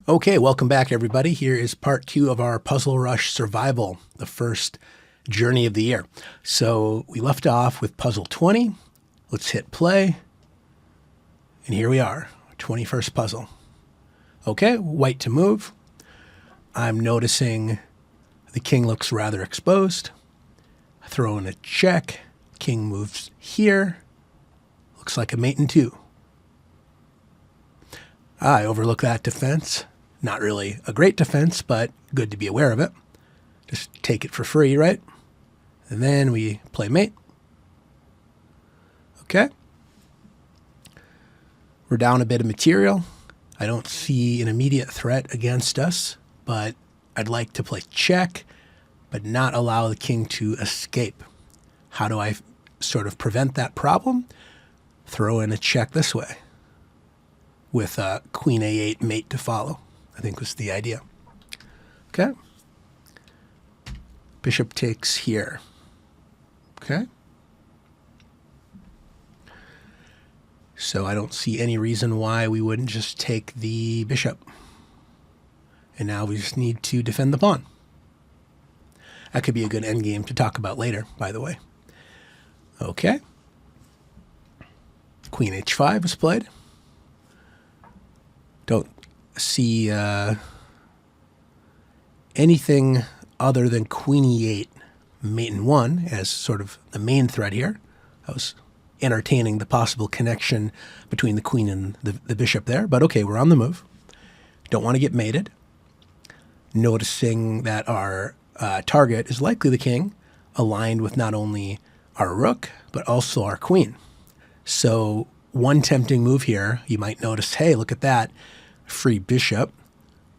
Okay, welcome back, everybody. Here is part 2 of our Puzzle Rush Survival, the first journey of the year. So we left off with puzzle 20. Let's hit play. And here we are, 21st puzzle. Okay, white to move. I'm noticing the king looks rather exposed. I throw in a check. King moves here. Looks like a mate in 2. I overlook that defense. Not really a great defense, but good to be aware of it. Just take it for free, right? And then we play mate. Okay. We're down a bit of material. I don't see an immediate threat against us, but I'd like to play check, but not allow the king to escape. How do I sort of prevent that problem? Throw in a check this way with queen a8 mate to follow, I think was the idea. Okay. Bishop takes here. Okay. So I don't see any reason why we wouldn't just take the bishop. And now we just need to defend the pawn. That could be a good endgame to talk about later, by the way. Okay. Queen h5 is played. Don't see anything other than queen e8, mate in 1 as sort of the main threat here. I was entertaining the possible connection between the queen and the bishop there, but okay, we're on the move. Don't want to get mated. Noticing that our target is likely the king, aligned with not only our rook, but also our queen. So one tempting move here, you might notice, hey, look at that, free bishop.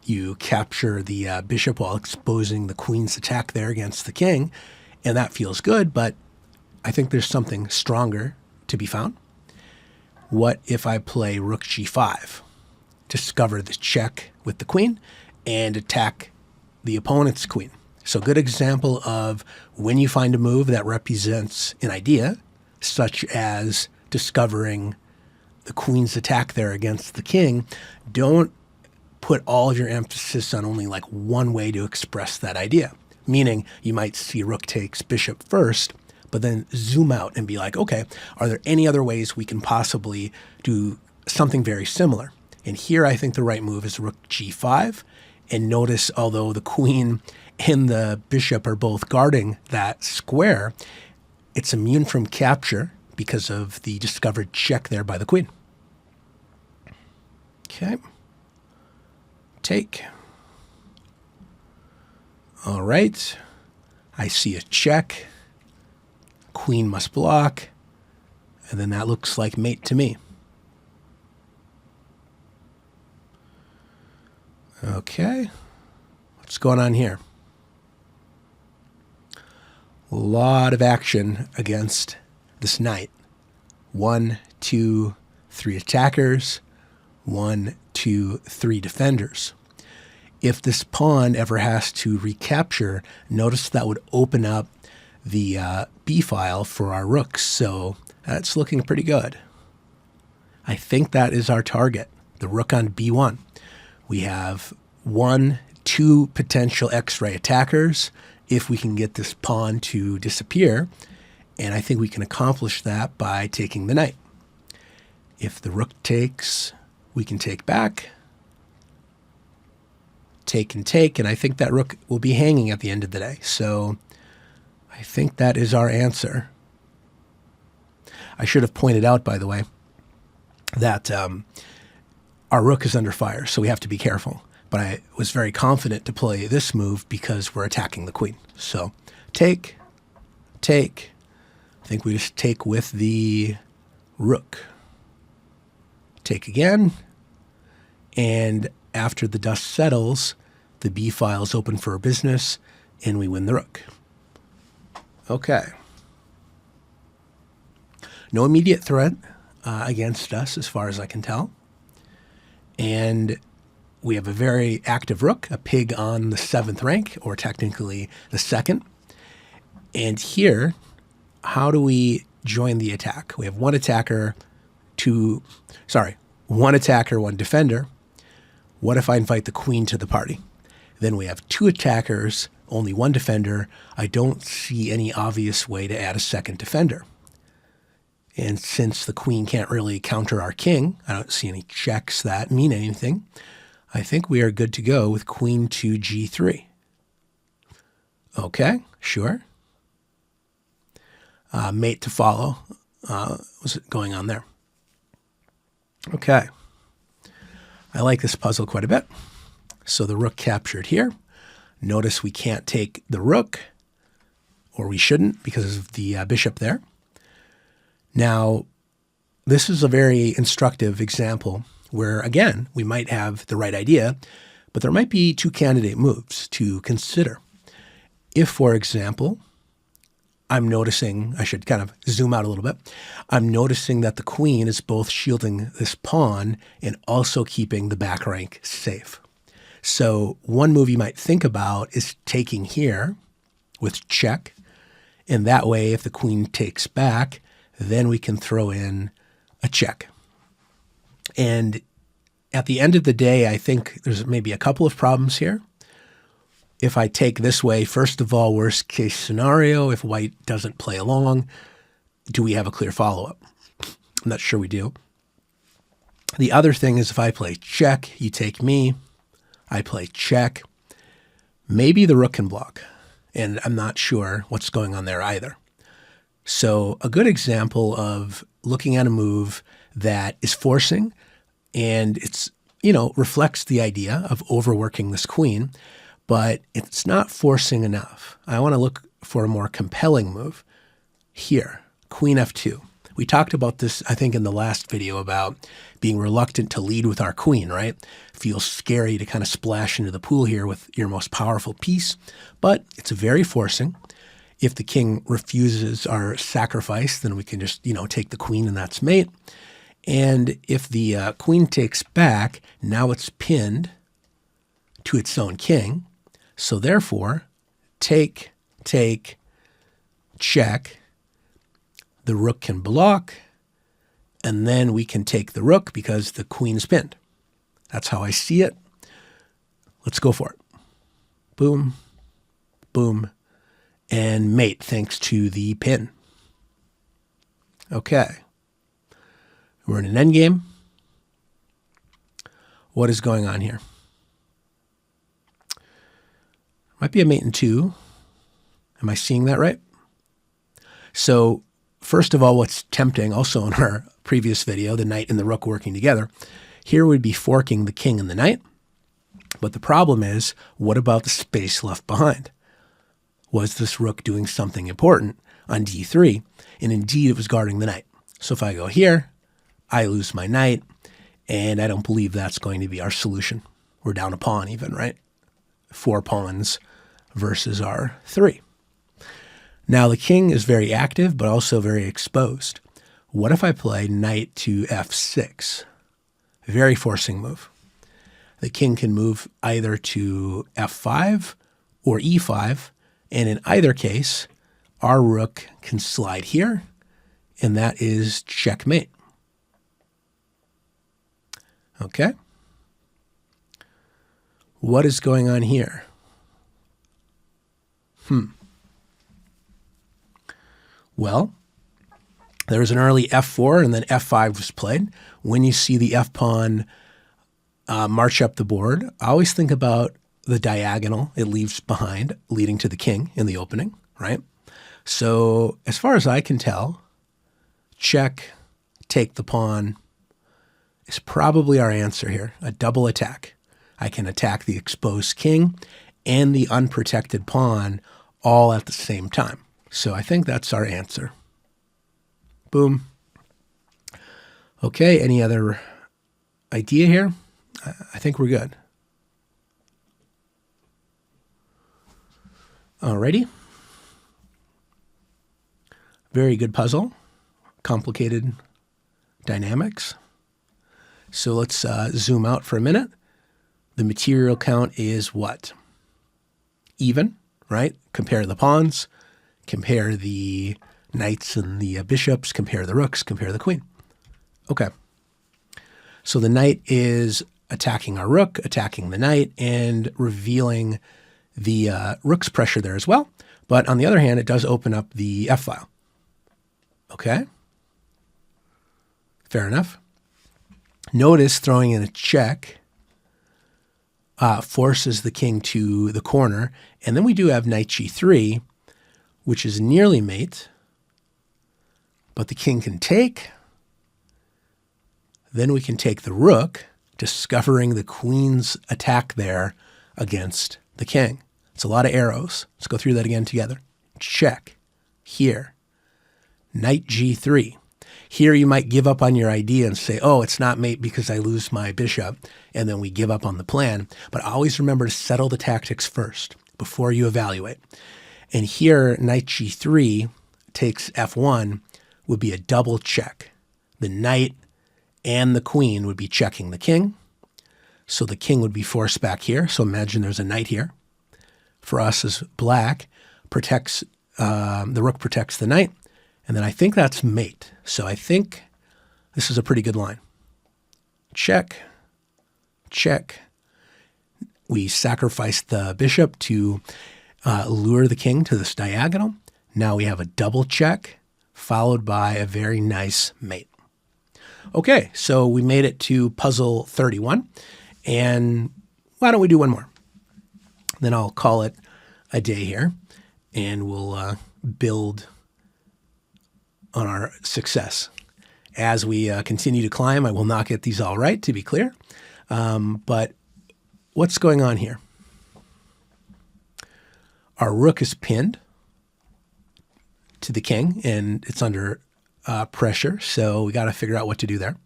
You capture the bishop while exposing the queen's attack there against the king, and that feels good, but I think there's something stronger to be found. What if I play rook g5? Discover the check with the queen and attack the opponent's queen. So good example of when you find a move that represents an idea, such as discovering the queen's attack there against the king, don't put all of your emphasis on only like one way to express that idea. Meaning you might see rook takes bishop first, but then zoom out and be like, okay, are there any other ways we can possibly do something very similar? And here I think the right move is rook g5. And notice, although the queen and the bishop are both guarding that square, it's immune from capture because of the discovered check there by the queen. Okay. Take. All right. I see a check. Queen must block. And then that looks like mate to me. Okay. What's going on here? A lot of action against this knight. 1, 2, 3 attackers. 1, 2, 3 defenders. If this pawn ever has to recapture, notice that would open up the B file for our rooks. So that's looking pretty good. I think that is our target, the rook on B1. We have 1, 2 potential X-ray attackers if we can get this pawn to disappear. And I think we can accomplish that by taking the knight. If the rook takes, we can take back. Take and take, and I think that rook will be hanging at the end of the day. So I think that is our answer. I should have pointed out, by the way, that our rook is under fire, so we have to be careful. But I was very confident to play this move because we're attacking the queen. So take, take. I think we just take with the rook. Take again. And after the dust settles, the B file is open for business, and we win the rook. Okay. No immediate threat against us, as far as I can tell. And we have a very active rook, a pig on the 7th rank, or technically the 2nd. And here, how do we join the attack? We have one attacker, one defender. What if I invite the queen to the party? Then we have 2 attackers, only 1 defender. I don't see any obvious way to add a second defender. And since the queen can't really counter our king, I don't see any checks that mean anything. I think we are good to go with queen to g3. Okay, sure. Mate to follow. What's going on there? Okay. I like this puzzle quite a bit. So the rook captured here. Notice we can't take the rook, or we shouldn't because of the bishop there. Now, this is a very instructive example where, again, we might have the right idea, but there might be 2 candidate moves to consider. If, for example, I'm noticing, I should kind of zoom out a little bit, I'm noticing that the queen is both shielding this pawn and also keeping the back rank safe. So one move you might think about is taking here with check, and that way if the queen takes back, then we can throw in a check. And at the end of the day, I think there's maybe a couple of problems here. If I take this way, first of all, worst case scenario, if white doesn't play along, do we have a clear follow-up? I'm not sure we do. The other thing is if I play check, you take me, I play check, maybe the rook can block, and I'm not sure what's going on there either. So a good example of looking at a move that is forcing and it's, reflects the idea of overworking this queen, but it's not forcing enough. I want to look for a more compelling move here, queen f2. We talked about this, I think, in the last video about being reluctant to lead with our queen, right? Feels scary to kind of splash into the pool here with your most powerful piece, but it's very forcing. If the king refuses our sacrifice, then we can just, take the queen and that's mate. And if the queen takes back, now it's pinned to its own king. So therefore, take, check. The rook can block, and then we can take the rook because the queen is pinned. That's how I see it. Let's go for it. Boom, boom, and mate thanks to the pin. Okay. We're in an endgame. What is going on here? Might be a mate in 2. Am I seeing that right? So first of all, what's tempting, also in our previous video, the knight and the rook working together, here would be forking the king and the knight. But the problem is, what about the space left behind? Was this rook doing something important on d3? And indeed, it was guarding the knight. So if I go here, I lose my knight, and I don't believe that's going to be our solution. We're down a pawn even, right? 4 pawns versus our 3. Now the king is very active, but also very exposed. What if I play knight to f6? Very forcing move. The king can move either to f5 or e5, and in either case, our rook can slide here, and that is checkmate. Okay? What is going on here? Well, there was an early f4 and then f5 was played. When you see the f-pawn march up the board, I always think about the diagonal it leaves behind, leading to the king in the opening, right? So as far as I can tell, check, take the pawn is probably our answer here, a double attack. I can attack the exposed king and the unprotected pawn all at the same time. So I think that's our answer. Boom. Okay, any other idea here? I think we're good. Alrighty. Very good puzzle. Complicated dynamics. So let's zoom out for a minute. The material count is what? Even, right? Compare the pawns, compare the knights and the bishops, compare the rooks, compare the queen. Okay. So the knight is attacking our rook, attacking the knight, and revealing the rook's pressure there as well. But on the other hand, it does open up the f-file. Okay. Fair enough. Notice throwing in a check forces the king to the corner. And then we do have knight g3, which is nearly mate. But the king can take. Then we can take the rook, discovering the queen's attack there against the king. It's a lot of arrows. Let's go through that again together. Check. Here. Knight g3. Here you might give up on your idea and say, oh, it's not mate because I lose my bishop, and then we give up on the plan. But always remember to settle the tactics first before you evaluate. And here, knight g3 takes f1 would be a double check. The knight and the queen would be checking the king. So the king would be forced back here. So imagine there's a knight here. For us as black, protects the rook protects the knight. And then I think that's mate. So I think this is a pretty good line. Check, check. We sacrificed the bishop to lure the king to this diagonal. Now we have a double check followed by a very nice mate. Okay, so we made it to puzzle 31. And why don't we do one more? Then I'll call it a day here, and we'll build on our success. As we continue to climb, I will not get these all right, to be clear. But what's going on here? Our rook is pinned to the king, and it's under pressure, so we got to figure out what to do there.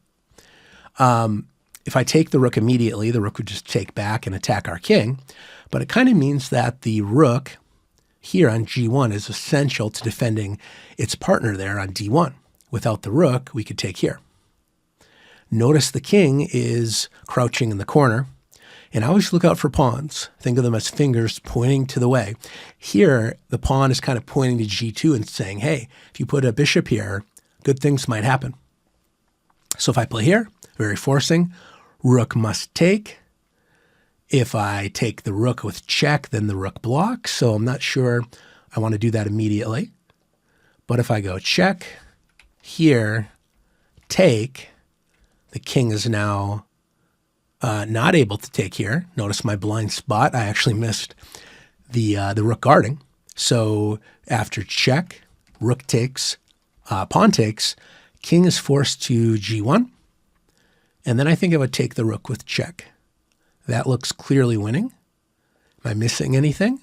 If I take the rook immediately, the rook would just take back and attack our king, but it kind of means that the rook here on g1 is essential to defending its partner there on d1. Without the rook, we could take here. Notice the king is crouching in the corner, and I always look out for pawns. Think of them as fingers pointing to the way. Here, the pawn is kind of pointing to g2 and saying, hey, if you put a bishop here, good things might happen. So if I play here, very forcing, rook must take. If I take the rook with check, then the rook blocks. So I'm not sure I want to do that immediately. But if I go check, here, take, the king is now not able to take here. Notice my blind spot. I actually missed the rook guarding. So after check, rook takes, pawn takes, king is forced to g1. And then I think I would take the rook with check. That looks clearly winning. Am I missing anything?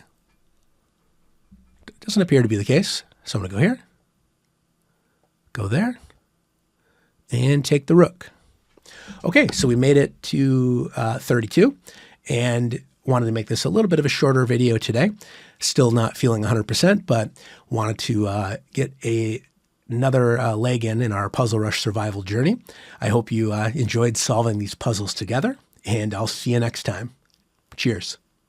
It doesn't appear to be the case. So I'm going to go here, go there, and take the rook. Okay, so we made it to 32 and wanted to make this a little bit of a shorter video today. Still not feeling 100%, but wanted to get another leg in our Puzzle Rush survival journey. I hope you enjoyed solving these puzzles together, and I'll see you next time. Cheers.